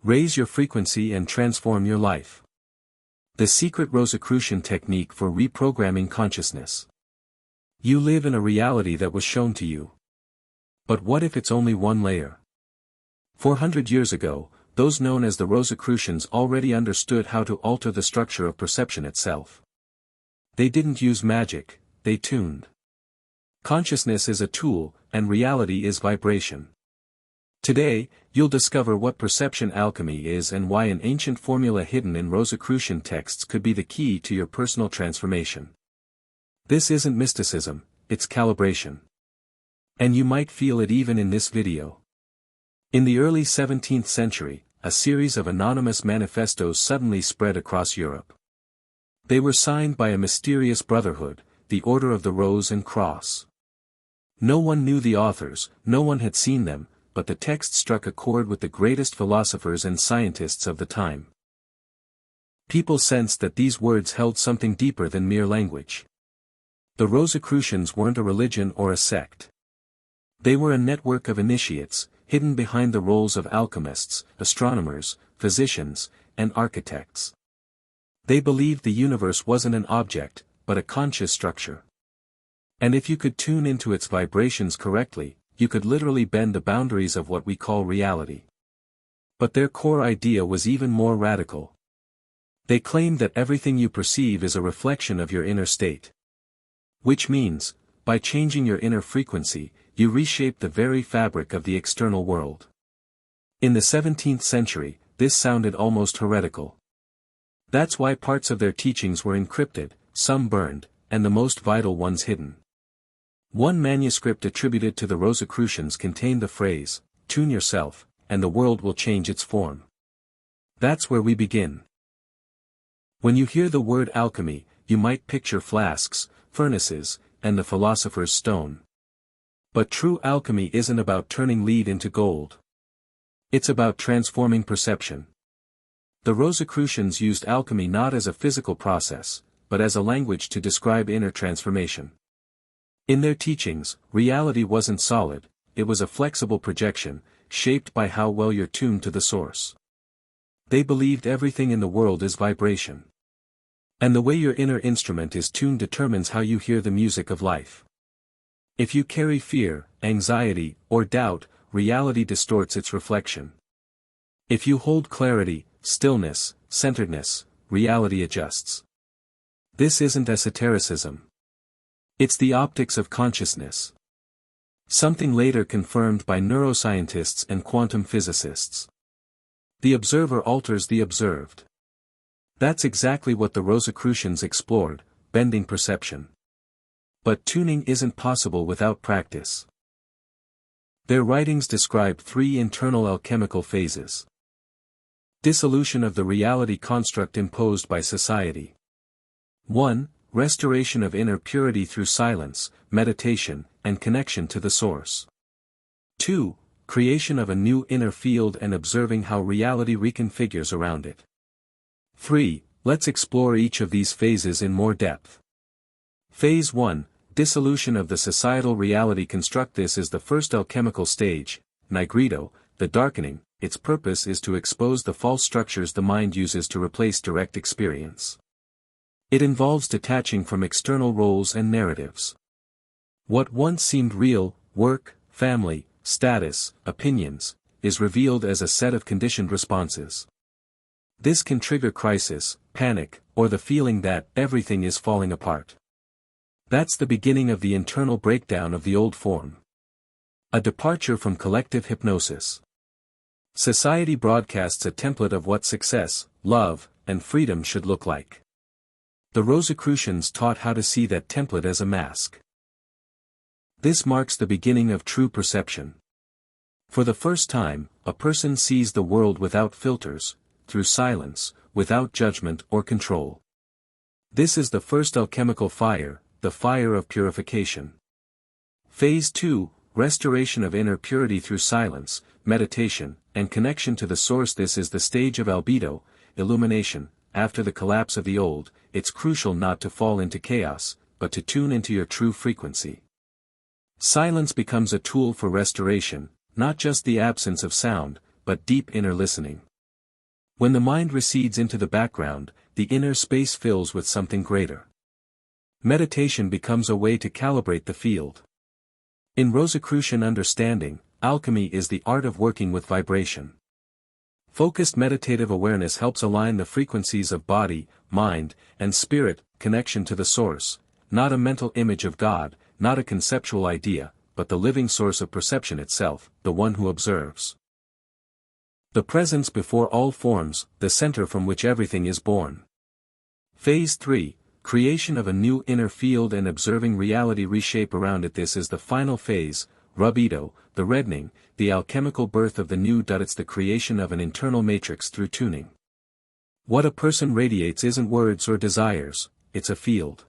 Raise your frequency and transform your life. The secret Rosicrucian technique for reprogramming consciousness. You live in a reality that was shown to you. But what if it's only one layer? 400 years ago, those known as the Rosicrucians already understood how to alter the structure of perception itself. They didn't use magic, they tuned. Consciousness is a tool, and reality is vibration. Today, you'll discover what perception alchemy is and why an ancient formula hidden in Rosicrucian texts could be the key to your personal transformation. This isn't mysticism, it's calibration. And you might feel it even in this video. In the early 17th century, a series of anonymous manifestos suddenly spread across Europe. They were signed by a mysterious brotherhood, the Order of the Rose and Cross. No one knew the authors, no one had seen them, but the text struck a chord with the greatest philosophers and scientists of the time. People sensed that these words held something deeper than mere language. The Rosicrucians weren't a religion or a sect. They were a network of initiates, hidden behind the roles of alchemists, astronomers, physicians, and architects. They believed the universe wasn't an object, but a conscious structure. And if you could tune into its vibrations correctly, you could literally bend the boundaries of what we call reality. But their core idea was even more radical. They claimed that everything you perceive is a reflection of your inner state. Which means, by changing your inner frequency, you reshape the very fabric of the external world. In the 17th century, this sounded almost heretical. That's why parts of their teachings were encrypted, some burned, and the most vital ones hidden. One manuscript attributed to the Rosicrucians contained the phrase, "Tune yourself, and the world will change its form." That's where we begin. When you hear the word alchemy, you might picture flasks, furnaces, and the philosopher's stone. But true alchemy isn't about turning lead into gold. It's about transforming perception. The Rosicrucians used alchemy not as a physical process, but as a language to describe inner transformation. In their teachings, reality wasn't solid, it was a flexible projection, shaped by how well you're tuned to the source. They believed everything in the world is vibration. And the way your inner instrument is tuned determines how you hear the music of life. If you carry fear, anxiety, or doubt, reality distorts its reflection. If you hold clarity, stillness, centeredness, reality adjusts. This isn't esotericism. It's the optics of consciousness. Something later confirmed by neuroscientists and quantum physicists. The observer alters the observed. That's exactly what the Rosicrucians explored, bending perception. But tuning isn't possible without practice. Their writings describe three internal alchemical phases. Dissolution of the reality construct imposed by society. 1. Restoration of inner purity through silence, meditation, and connection to the source. 2. Creation of a new inner field and observing how reality reconfigures around it. 3. Let's explore each of these phases in more depth. Phase 1. Dissolution of the societal reality construct. This is the first alchemical stage, nigredo, the darkening. Its purpose is to expose the false structures the mind uses to replace direct experience. It involves detaching from external roles and narratives. What once seemed real, work, family, status, opinions, is revealed as a set of conditioned responses. This can trigger crisis, panic, or the feeling that everything is falling apart. That's the beginning of the internal breakdown of the old form. A departure from collective hypnosis. Society broadcasts a template of what success, love, and freedom should look like. The Rosicrucians taught how to see that template as a mask. This marks the beginning of true perception. For the first time, a person sees the world without filters, through silence, without judgment or control. This is the first alchemical fire, the fire of purification. Phase 2, restoration of inner purity through silence, meditation, and connection to the source. This is the stage of albedo, illumination. After the collapse of the old, it's crucial not to fall into chaos, but to tune into your true frequency. Silence becomes a tool for restoration, not just the absence of sound, but deep inner listening. When the mind recedes into the background, the inner space fills with something greater. Meditation becomes a way to calibrate the field. In Rosicrucian understanding, alchemy is the art of working with vibration. Focused meditative awareness helps align the frequencies of body, mind, and spirit, connection to the source, not a mental image of God, not a conceptual idea, but the living source of perception itself, the one who observes. The presence before all forms, the center from which everything is born. Phase 3, creation of a new inner field and observing reality reshape around it. This is the final phase, rubido, the reddening, the alchemical birth of the new. It's the creation of an internal matrix through tuning. What a person radiates isn't words or desires, it's a field.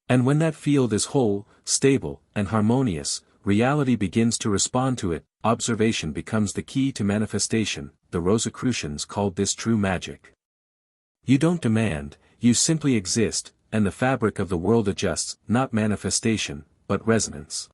And when that field is whole, stable, and harmonious, reality begins to respond to it. Observation becomes the key to manifestation. The Rosicrucians called this true magic. You don't demand, you simply exist, and the fabric of the world adjusts, not manifestation, but resonance.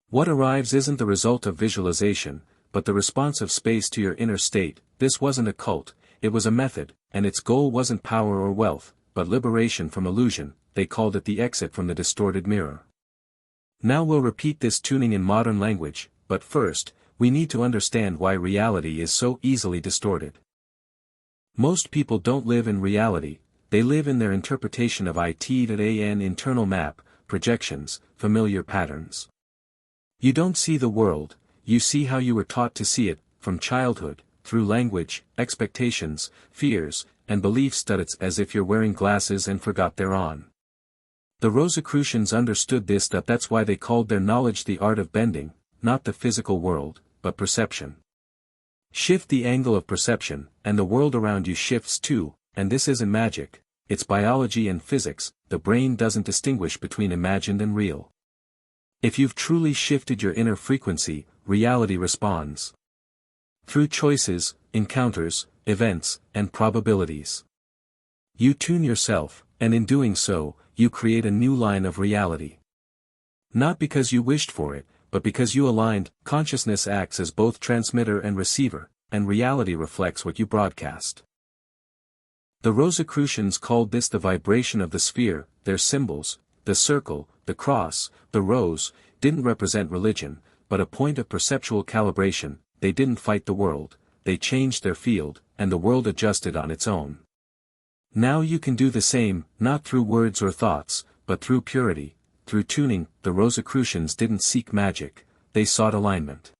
What arrives isn't the result of visualization, but the response of space to your inner state. This wasn't a cult, it was a method, and its goal wasn't power or wealth, but liberation from illusion. They called it the exit from the distorted mirror. Now we'll repeat this tuning in modern language, but first, we need to understand why reality is so easily distorted. Most people don't live in reality, they live in their interpretation of it. Internal map, projections, familiar patterns. You don't see the world, you see how you were taught to see it, from childhood, through language, expectations, fears, and beliefs. It's as if you're wearing glasses and forgot they're on. The Rosicrucians understood this. That's why they called their knowledge the art of bending, not the physical world, but perception. Shift the angle of perception, and the world around you shifts too, and this isn't magic, it's biology and physics. The brain doesn't distinguish between imagined and real. If you've truly shifted your inner frequency, reality responds. Through choices, encounters, events, and probabilities. You tune yourself, and in doing so, you create a new line of reality. Not because you wished for it, but because you aligned. Consciousness acts as both transmitter and receiver, and reality reflects what you broadcast. The Rosicrucians called this the vibration of the sphere. Their symbols, the circle, the cross, the rose, didn't represent religion, but a point of perceptual calibration. They didn't fight the world, they changed their field, and the world adjusted on its own. Now you can do the same, not through words or thoughts, but through purity, through tuning. The Rosicrucians didn't seek magic, they sought alignment.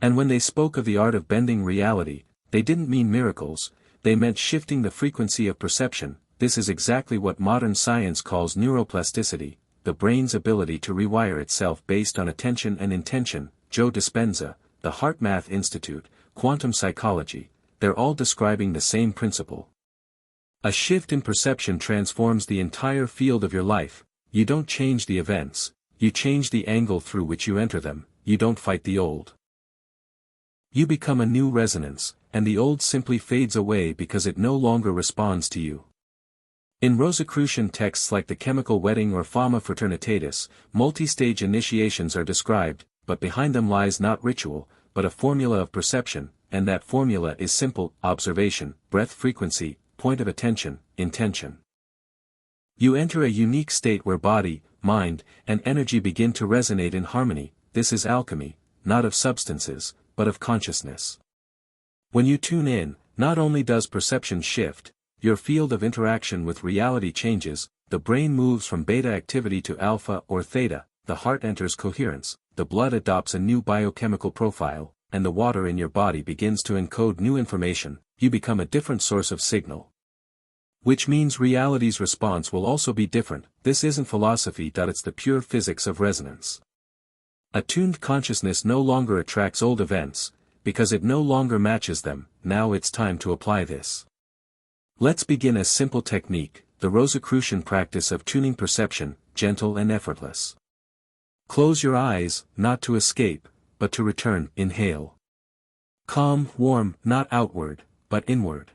And when they spoke of the art of bending reality, they didn't mean miracles, they meant shifting the frequency of perception. This is exactly what modern science calls neuroplasticity, the brain's ability to rewire itself based on attention and intention. Joe Dispenza, the HeartMath Institute, quantum psychology, they're all describing the same principle. A shift in perception transforms the entire field of your life. You don't change the events, you change the angle through which you enter them. You don't fight the old. You become a new resonance, and the old simply fades away because it no longer responds to you. In Rosicrucian texts like the Chemical Wedding or Fama Fraternitatis, multi-stage initiations are described, but behind them lies not ritual, but a formula of perception, and that formula is simple: observation, breath frequency, point of attention, intention. You enter a unique state where body, mind, and energy begin to resonate in harmony. This is alchemy, not of substances, but of consciousness. When you tune in, not only does perception shift, your field of interaction with reality changes. The brain moves from beta activity to alpha or theta, the heart enters coherence, the blood adopts a new biochemical profile, and the water in your body begins to encode new information. You become a different source of signal. Which means reality's response will also be different. This isn't philosophy. It's the pure physics of resonance. Attuned consciousness no longer attracts old events, because it no longer matches them. Now it's time to apply this. Let's begin a simple technique, the Rosicrucian practice of tuning perception, gentle and effortless. Close your eyes, not to escape, but to return. Inhale. Calm, warm, not outward, but inward.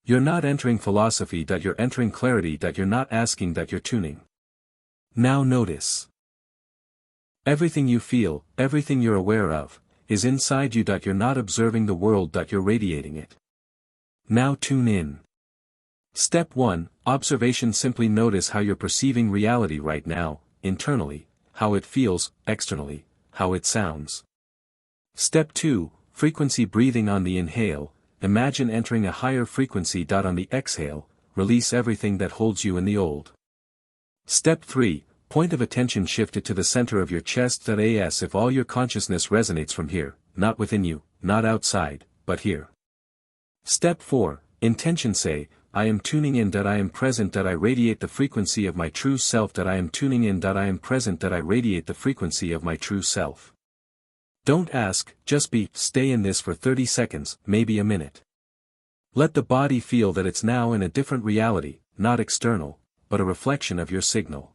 You're not entering philosophy. You're entering clarity. You're not asking. You're tuning. Now notice. Everything you feel, everything you're aware of, is inside you. You're not observing the world. You're radiating it. Now tune in. Step 1, Observation. Simply notice how you're perceiving reality right now, internally, how it feels, externally, how it sounds. Step 2, Frequency. Breathing. On the inhale, imagine entering a higher frequency. On the exhale, release everything that holds you in the old. Step 3, Point of attention. Shift it to the center of your chest. As if all your consciousness resonates from here, not within you, not outside, but here. Step 4, Intention. Say, I am tuning in. I am present. I radiate the frequency of my true self. I am tuning in. I am present. I radiate the frequency of my true self. Don't ask, just be. Stay in this for 30 seconds, maybe a minute. Let the body feel that it's now in a different reality, not external, but a reflection of your signal.